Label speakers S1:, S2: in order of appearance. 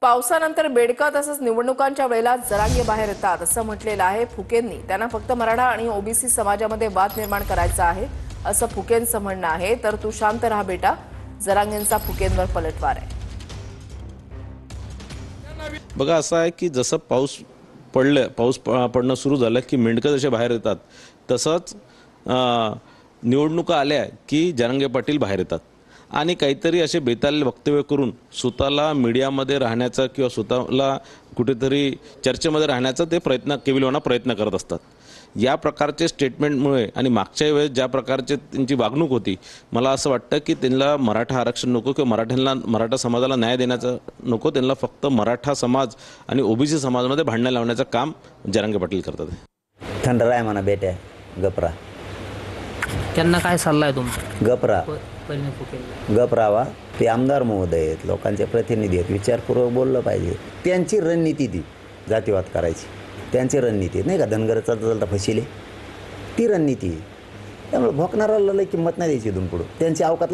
S1: पावसानंतर बेडका तसंच निवडणुकांच्या वेळेला जरांगे बाहेर येतात असं म्हटलेलं आहे फुकेंनी। त्यांना फक्त मराठा आणि ओबीसी समाजामध्ये वाद निर्माण करायचा आहे असं फुकेंचं म्हणणं आहे। तर तू शांत राहा बेटा, जरांगेंचा फुकेंवर पलटवार आहे।
S2: बघा असं आहे की जसं पाऊस पडणं सुरू झालं की मेंढकं जसे बाहेर येतात तसंच निवडणुका आल्या की जरांगे पाटील बाहेर येतात आणि काहीतरी असे बेताल वक्तव्य करून स्वतःला मीडियामध्ये राहण्याचा किंवा स्वतःला कुठेतरी चर्चेमध्ये राहण्याचा ते केविलवाणा प्रयत्न करत असतात। या प्रकारचे स्टेटमेंटमुळे आणि मागच्या वेळेस ज्या प्रकारचे त्यांची वागणूक होती, मला असं वाटतं की त्यांना मराठा आरक्षण नको किंवा मराठा समाजाला न्याय देण्याचं नको, त्यांना फक्त मराठा समाज आणि ओबीसी समाजामध्ये भांडण लावण्याचं काम जरांगे पाटील करतात।
S3: थंड राय म्हणा बेट्या, गपरा।
S4: त्यांना काय सल्ला आहे तुमचा?
S3: गपरा, गपरावा। ते आमदार महोदय आहेत, लोकांचे प्रतिनिधी आहेत, विचारपूर्वक बोललं पाहिजे। त्यांची रणनीती ती जातीवाद करायची, त्यांची रणनीती नाही का, धनगरचा चालता फसिले ती रणनीती। त्यामुळे भोकणाराला लई किंमत नाही द्यायची इथून पुढं, त्यांची अवकात